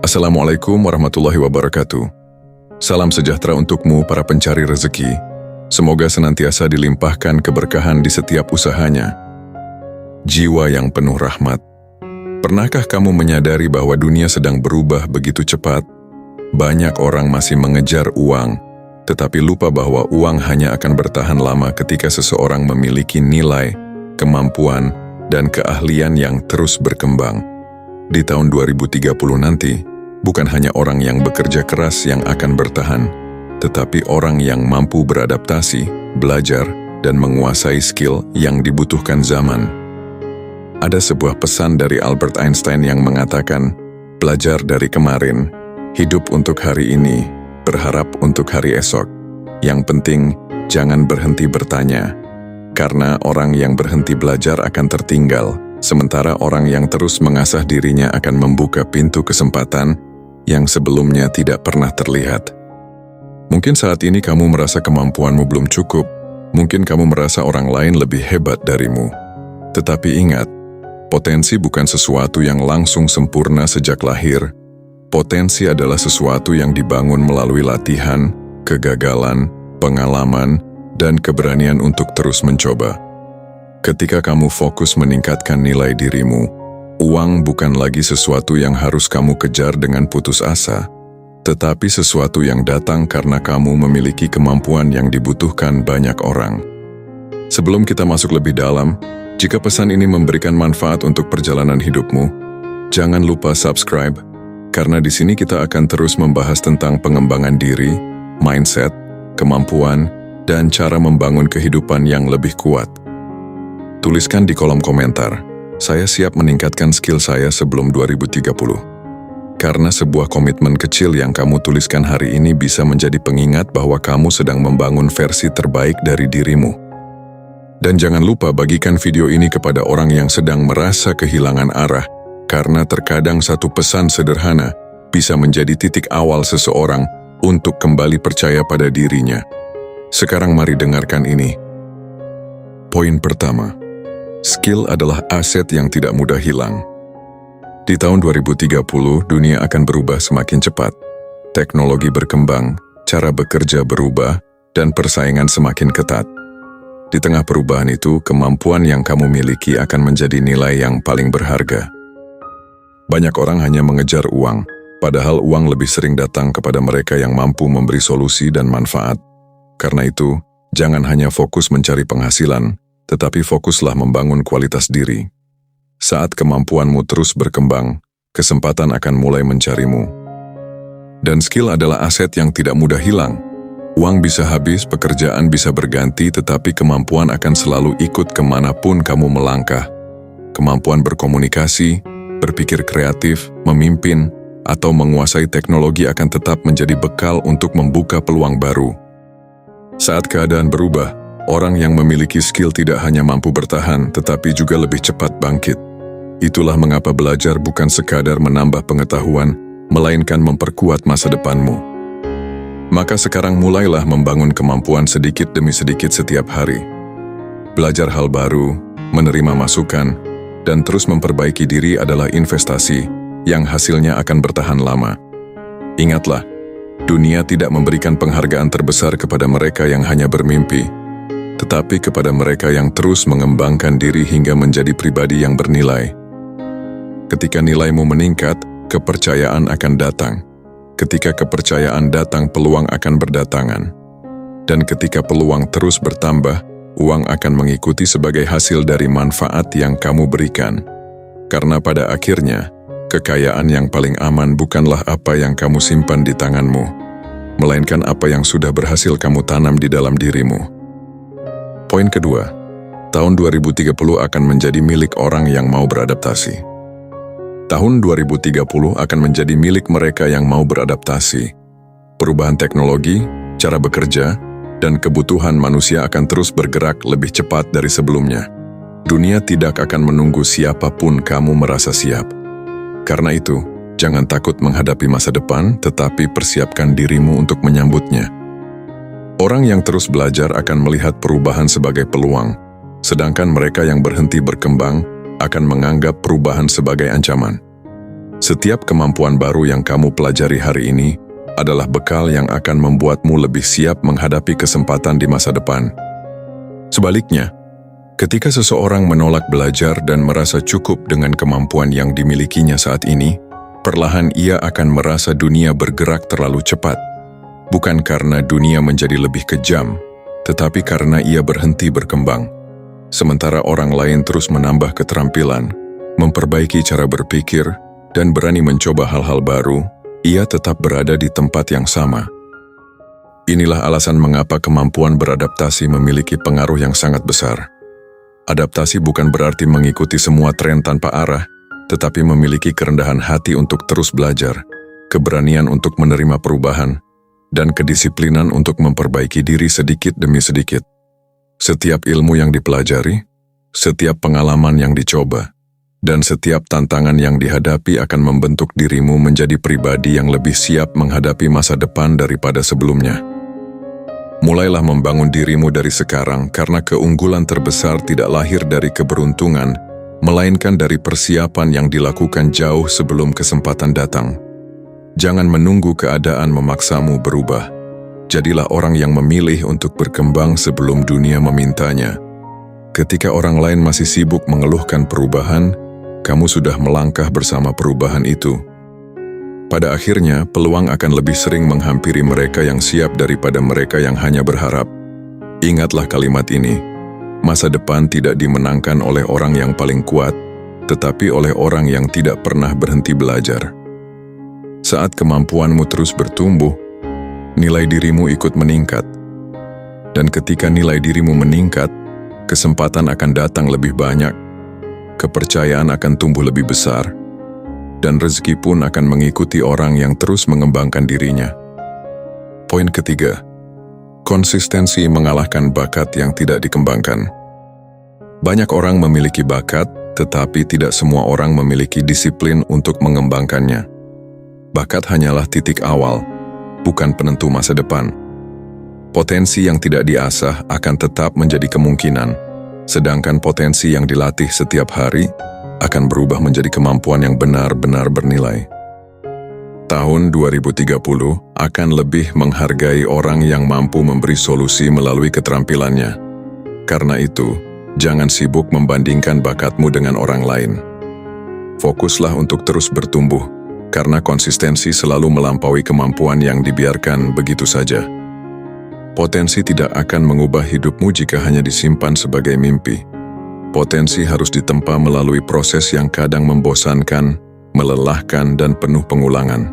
Assalamualaikum warahmatullahi wabarakatuh. Salam sejahtera untukmu para pencari rezeki. Semoga senantiasa dilimpahkan keberkahan di setiap usahanya. Jiwa yang penuh rahmat. Pernahkah kamu menyadari bahwa dunia sedang berubah begitu cepat? Banyak orang masih mengejar uang, tetapi lupa bahwa uang hanya akan bertahan lama ketika seseorang memiliki nilai, kemampuan, dan keahlian yang terus berkembang. Di tahun 2030 nanti, bukan hanya orang yang bekerja keras yang akan bertahan, tetapi orang yang mampu beradaptasi, belajar, dan menguasai skill yang dibutuhkan zaman. Ada sebuah pesan dari Albert Einstein yang mengatakan, belajar dari kemarin, hidup untuk hari ini, berharap untuk hari esok. Yang penting, jangan berhenti bertanya, karena orang yang berhenti belajar akan tertinggal, sementara orang yang terus mengasah dirinya akan membuka pintu kesempatan yang sebelumnya tidak pernah terlihat. Mungkin saat ini kamu merasa kemampuanmu belum cukup, mungkin kamu merasa orang lain lebih hebat darimu. Tetapi ingat, potensi bukan sesuatu yang langsung sempurna sejak lahir. Potensi adalah sesuatu yang dibangun melalui latihan, kegagalan, pengalaman, dan keberanian untuk terus mencoba. Ketika kamu fokus meningkatkan nilai dirimu, uang bukan lagi sesuatu yang harus kamu kejar dengan putus asa, tetapi sesuatu yang datang karena kamu memiliki kemampuan yang dibutuhkan banyak orang. Sebelum kita masuk lebih dalam, jika pesan ini memberikan manfaat untuk perjalanan hidupmu, jangan lupa subscribe, karena di sini kita akan terus membahas tentang pengembangan diri, mindset, kemampuan, dan cara membangun kehidupan yang lebih kuat. Tuliskan di kolom komentar, saya siap meningkatkan skill saya sebelum 2030. Karena sebuah komitmen kecil yang kamu tuliskan hari ini bisa menjadi pengingat bahwa kamu sedang membangun versi terbaik dari dirimu. Dan jangan lupa bagikan video ini kepada orang yang sedang merasa kehilangan arah, karena terkadang satu pesan sederhana bisa menjadi titik awal seseorang untuk kembali percaya pada dirinya. Sekarang mari dengarkan ini. Poin pertama. Skill adalah aset yang tidak mudah hilang. Di tahun 2030, dunia akan berubah semakin cepat. Teknologi berkembang, cara bekerja berubah, dan persaingan semakin ketat. Di tengah perubahan itu, kemampuan yang kamu miliki akan menjadi nilai yang paling berharga. Banyak orang hanya mengejar uang, padahal uang lebih sering datang kepada mereka yang mampu memberi solusi dan manfaat. Karena itu, jangan hanya fokus mencari penghasilan, tetapi fokuslah membangun kualitas diri. Saat kemampuanmu terus berkembang, kesempatan akan mulai mencarimu. Dan skill adalah aset yang tidak mudah hilang. Uang bisa habis, pekerjaan bisa berganti, tetapi kemampuan akan selalu ikut kemanapun kamu melangkah. Kemampuan berkomunikasi, berpikir kreatif, memimpin, atau menguasai teknologi akan tetap menjadi bekal untuk membuka peluang baru. Saat keadaan berubah, orang yang memiliki skill tidak hanya mampu bertahan, tetapi juga lebih cepat bangkit. Itulah mengapa belajar bukan sekadar menambah pengetahuan, melainkan memperkuat masa depanmu. Maka sekarang mulailah membangun kemampuan sedikit demi sedikit setiap hari. Belajar hal baru, menerima masukan, dan terus memperbaiki diri adalah investasi yang hasilnya akan bertahan lama. Ingatlah, dunia tidak memberikan penghargaan terbesar kepada mereka yang hanya bermimpi, tetapi kepada mereka yang terus mengembangkan diri hingga menjadi pribadi yang bernilai. Ketika nilaimu meningkat, kepercayaan akan datang. Ketika kepercayaan datang, peluang akan berdatangan. Dan ketika peluang terus bertambah, uang akan mengikuti sebagai hasil dari manfaat yang kamu berikan. Karena pada akhirnya, kekayaan yang paling aman bukanlah apa yang kamu simpan di tanganmu, melainkan apa yang sudah berhasil kamu tanam di dalam dirimu. Poin kedua, tahun 2030 akan menjadi milik orang yang mau beradaptasi. Tahun 2030 akan menjadi milik mereka yang mau beradaptasi. Perubahan teknologi, cara bekerja, dan kebutuhan manusia akan terus bergerak lebih cepat dari sebelumnya. Dunia tidak akan menunggu siapapun kamu merasa siap. Karena itu, jangan takut menghadapi masa depan, tetapi persiapkan dirimu untuk menyambutnya. Orang yang terus belajar akan melihat perubahan sebagai peluang, sedangkan mereka yang berhenti berkembang akan menganggap perubahan sebagai ancaman. Setiap kemampuan baru yang kamu pelajari hari ini adalah bekal yang akan membuatmu lebih siap menghadapi kesempatan di masa depan. Sebaliknya, ketika seseorang menolak belajar dan merasa cukup dengan kemampuan yang dimilikinya saat ini, perlahan ia akan merasa dunia bergerak terlalu cepat. Bukan karena dunia menjadi lebih kejam, tetapi karena ia berhenti berkembang. Sementara orang lain terus menambah keterampilan, memperbaiki cara berpikir, dan berani mencoba hal-hal baru, ia tetap berada di tempat yang sama. Inilah alasan mengapa kemampuan beradaptasi memiliki pengaruh yang sangat besar. Adaptasi bukan berarti mengikuti semua tren tanpa arah, tetapi memiliki kerendahan hati untuk terus belajar, keberanian untuk menerima perubahan, dan kedisiplinan untuk memperbaiki diri sedikit demi sedikit. Setiap ilmu yang dipelajari, setiap pengalaman yang dicoba, dan setiap tantangan yang dihadapi akan membentuk dirimu menjadi pribadi yang lebih siap menghadapi masa depan daripada sebelumnya. Mulailah membangun dirimu dari sekarang karena keunggulan terbesar tidak lahir dari keberuntungan, melainkan dari persiapan yang dilakukan jauh sebelum kesempatan datang. Jangan menunggu keadaan memaksamu berubah. Jadilah orang yang memilih untuk berkembang sebelum dunia memintanya. Ketika orang lain masih sibuk mengeluhkan perubahan, kamu sudah melangkah bersama perubahan itu. Pada akhirnya, peluang akan lebih sering menghampiri mereka yang siap daripada mereka yang hanya berharap. Ingatlah kalimat ini, masa depan tidak dimenangkan oleh orang yang paling kuat, tetapi oleh orang yang tidak pernah berhenti belajar. Saat kemampuanmu terus bertumbuh, nilai dirimu ikut meningkat. Dan ketika nilai dirimu meningkat, kesempatan akan datang lebih banyak, kepercayaan akan tumbuh lebih besar, dan rezeki pun akan mengikuti orang yang terus mengembangkan dirinya. Poin ketiga, konsistensi mengalahkan bakat yang tidak dikembangkan. Banyak orang memiliki bakat, tetapi tidak semua orang memiliki disiplin untuk mengembangkannya. Bakat hanyalah titik awal, bukan penentu masa depan. Potensi yang tidak diasah akan tetap menjadi kemungkinan, sedangkan potensi yang dilatih setiap hari akan berubah menjadi kemampuan yang benar-benar bernilai. Tahun 2030 akan lebih menghargai orang yang mampu memberi solusi melalui keterampilannya. Karena itu, jangan sibuk membandingkan bakatmu dengan orang lain. Fokuslah untuk terus bertumbuh, karena konsistensi selalu melampaui kemampuan yang dibiarkan begitu saja. Potensi tidak akan mengubah hidupmu jika hanya disimpan sebagai mimpi. Potensi harus ditempa melalui proses yang kadang membosankan, melelahkan, dan penuh pengulangan.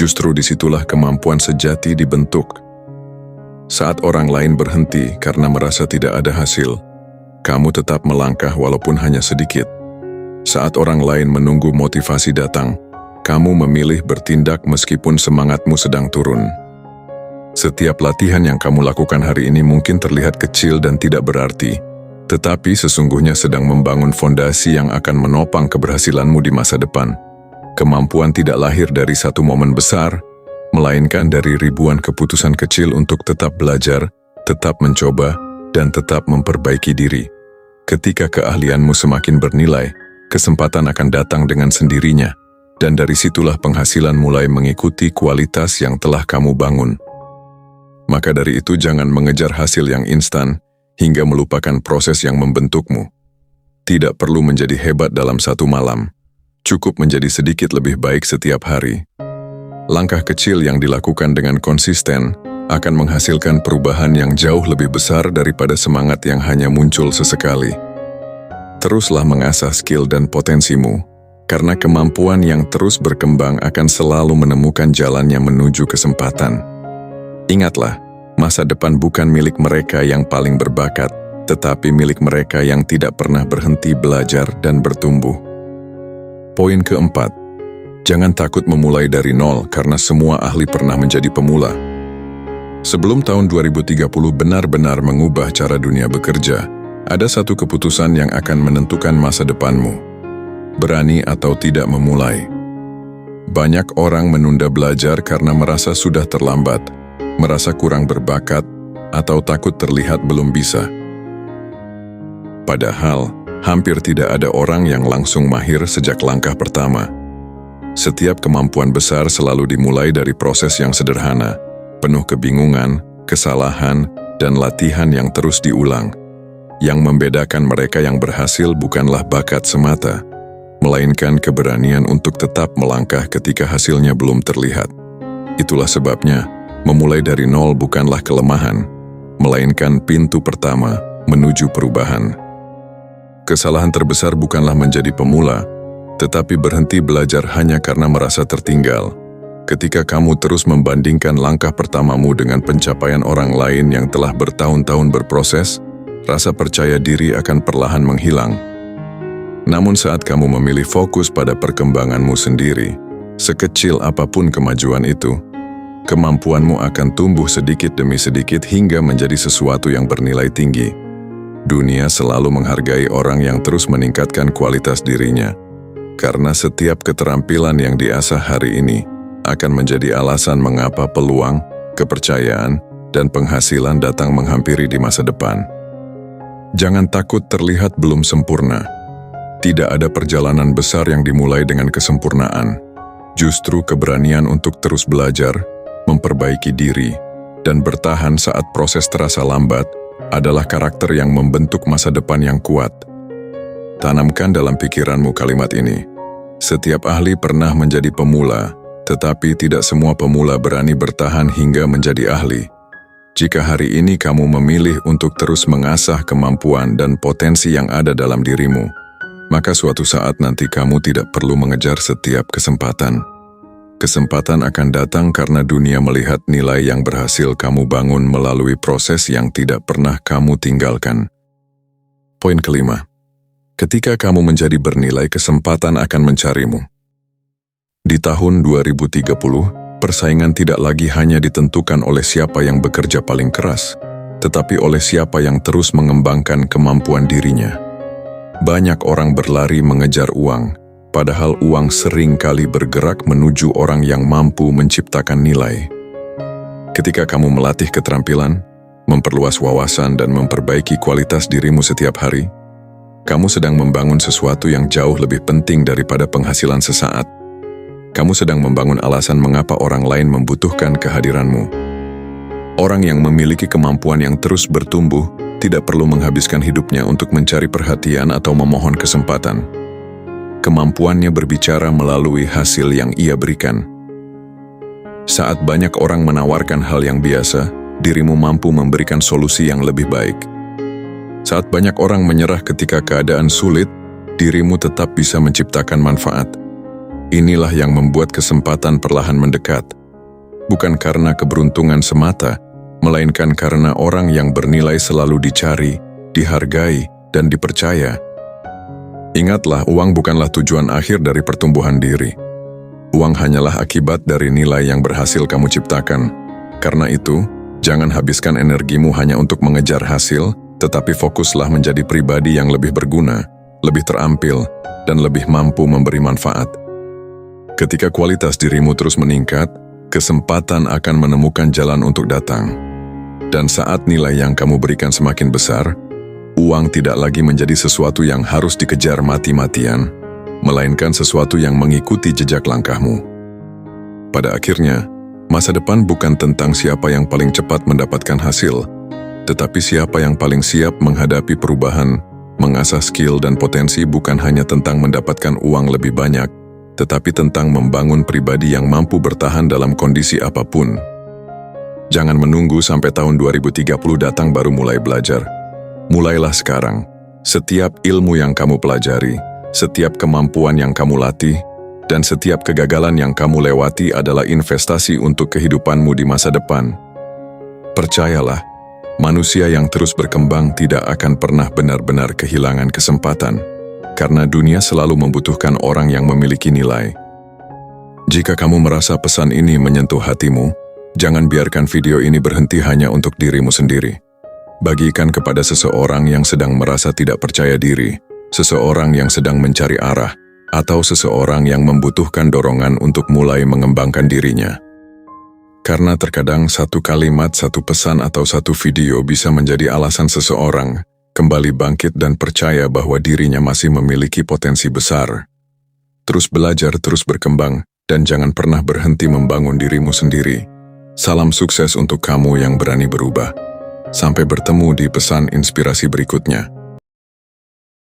Justru disitulah kemampuan sejati dibentuk. Saat orang lain berhenti karena merasa tidak ada hasil, kamu tetap melangkah walaupun hanya sedikit. Saat orang lain menunggu motivasi datang, kamu memilih bertindak meskipun semangatmu sedang turun. Setiap latihan yang kamu lakukan hari ini mungkin terlihat kecil dan tidak berarti, tetapi sesungguhnya sedang membangun fondasi yang akan menopang keberhasilanmu di masa depan. Kemampuan tidak lahir dari satu momen besar, melainkan dari ribuan keputusan kecil untuk tetap belajar, tetap mencoba, dan tetap memperbaiki diri. Ketika keahlianmu semakin bernilai, kesempatan akan datang dengan sendirinya, dan dari situlah penghasilan mulai mengikuti kualitas yang telah kamu bangun. Maka dari itu jangan mengejar hasil yang instan hingga melupakan proses yang membentukmu. Tidak perlu menjadi hebat dalam satu malam. Cukup menjadi sedikit lebih baik setiap hari. Langkah kecil yang dilakukan dengan konsisten akan menghasilkan perubahan yang jauh lebih besar daripada semangat yang hanya muncul sesekali. Teruslah mengasah skill dan potensimu, karena kemampuan yang terus berkembang akan selalu menemukan jalannya menuju kesempatan. Ingatlah, masa depan bukan milik mereka yang paling berbakat, tetapi milik mereka yang tidak pernah berhenti belajar dan bertumbuh. Poin keempat, jangan takut memulai dari nol karena semua ahli pernah menjadi pemula. Sebelum tahun 2030 benar-benar mengubah cara dunia bekerja, ada satu keputusan yang akan menentukan masa depanmu. Berani atau tidak memulai. Banyak orang menunda belajar karena merasa sudah terlambat, merasa kurang berbakat, atau takut terlihat belum bisa. Padahal, hampir tidak ada orang yang langsung mahir sejak langkah pertama. Setiap kemampuan besar selalu dimulai dari proses yang sederhana, penuh kebingungan, kesalahan, dan latihan yang terus diulang. Yang membedakan mereka yang berhasil bukanlah bakat semata, melainkan keberanian untuk tetap melangkah ketika hasilnya belum terlihat. Itulah sebabnya, memulai dari nol bukanlah kelemahan, melainkan pintu pertama menuju perubahan. Kesalahan terbesar bukanlah menjadi pemula, tetapi berhenti belajar hanya karena merasa tertinggal. Ketika kamu terus membandingkan langkah pertamamu dengan pencapaian orang lain yang telah bertahun-tahun berproses, rasa percaya diri akan perlahan menghilang. Namun saat kamu memilih fokus pada perkembanganmu sendiri, sekecil apapun kemajuan itu, kemampuanmu akan tumbuh sedikit demi sedikit hingga menjadi sesuatu yang bernilai tinggi. Dunia selalu menghargai orang yang terus meningkatkan kualitas dirinya, karena setiap keterampilan yang diasah hari ini akan menjadi alasan mengapa peluang, kepercayaan, dan penghasilan datang menghampiri di masa depan. Jangan takut terlihat belum sempurna. Tidak ada perjalanan besar yang dimulai dengan kesempurnaan. Justru keberanian untuk terus belajar, memperbaiki diri, dan bertahan saat proses terasa lambat adalah karakter yang membentuk masa depan yang kuat. Tanamkan dalam pikiranmu kalimat ini. Setiap ahli pernah menjadi pemula, tetapi tidak semua pemula berani bertahan hingga menjadi ahli. Jika hari ini kamu memilih untuk terus mengasah kemampuan dan potensi yang ada dalam dirimu, maka suatu saat nanti kamu tidak perlu mengejar setiap kesempatan. Kesempatan akan datang karena dunia melihat nilai yang berhasil kamu bangun melalui proses yang tidak pernah kamu tinggalkan. Poin kelima. Ketika kamu menjadi bernilai, kesempatan akan mencarimu. Di tahun 2030, persaingan tidak lagi hanya ditentukan oleh siapa yang bekerja paling keras, tetapi oleh siapa yang terus mengembangkan kemampuan dirinya. Banyak orang berlari mengejar uang, padahal uang sering kali bergerak menuju orang yang mampu menciptakan nilai. Ketika kamu melatih keterampilan, memperluas wawasan dan memperbaiki kualitas dirimu setiap hari, kamu sedang membangun sesuatu yang jauh lebih penting daripada penghasilan sesaat. Kamu sedang membangun alasan mengapa orang lain membutuhkan kehadiranmu. Orang yang memiliki kemampuan yang terus bertumbuh tidak perlu menghabiskan hidupnya untuk mencari perhatian atau memohon kesempatan. Kemampuannya berbicara melalui hasil yang ia berikan. Saat banyak orang menawarkan hal yang biasa, dirimu mampu memberikan solusi yang lebih baik. Saat banyak orang menyerah ketika keadaan sulit, dirimu tetap bisa menciptakan manfaat. Inilah yang membuat kesempatan perlahan mendekat. Bukan karena keberuntungan semata, melainkan karena orang yang bernilai selalu dicari, dihargai, dan dipercaya. Ingatlah, uang bukanlah tujuan akhir dari pertumbuhan diri. Uang hanyalah akibat dari nilai yang berhasil kamu ciptakan. Karena itu, jangan habiskan energimu hanya untuk mengejar hasil, tetapi fokuslah menjadi pribadi yang lebih berguna, lebih terampil, dan lebih mampu memberi manfaat. Ketika kualitas dirimu terus meningkat, kesempatan akan menemukan jalan untuk datang. Dan saat nilai yang kamu berikan semakin besar, uang tidak lagi menjadi sesuatu yang harus dikejar mati-matian, melainkan sesuatu yang mengikuti jejak langkahmu. Pada akhirnya, masa depan bukan tentang siapa yang paling cepat mendapatkan hasil, tetapi siapa yang paling siap menghadapi perubahan. Mengasah skill dan potensi bukan hanya tentang mendapatkan uang lebih banyak, tetapi tentang membangun pribadi yang mampu bertahan dalam kondisi apapun. Jangan menunggu sampai tahun 2030 datang baru mulai belajar. Mulailah sekarang. Setiap ilmu yang kamu pelajari, setiap kemampuan yang kamu latih, dan setiap kegagalan yang kamu lewati adalah investasi untuk kehidupanmu di masa depan. Percayalah, manusia yang terus berkembang tidak akan pernah benar-benar kehilangan kesempatan, karena dunia selalu membutuhkan orang yang memiliki nilai. Jika kamu merasa pesan ini menyentuh hatimu, jangan biarkan video ini berhenti hanya untuk dirimu sendiri. Bagikan kepada seseorang yang sedang merasa tidak percaya diri, seseorang yang sedang mencari arah, atau seseorang yang membutuhkan dorongan untuk mulai mengembangkan dirinya. Karena terkadang satu kalimat, satu pesan, atau satu video bisa menjadi alasan seseorang kembali bangkit dan percaya bahwa dirinya masih memiliki potensi besar. Terus belajar, terus berkembang, dan jangan pernah berhenti membangun dirimu sendiri. Salam sukses untuk kamu yang berani berubah. Sampai bertemu di pesan inspirasi berikutnya.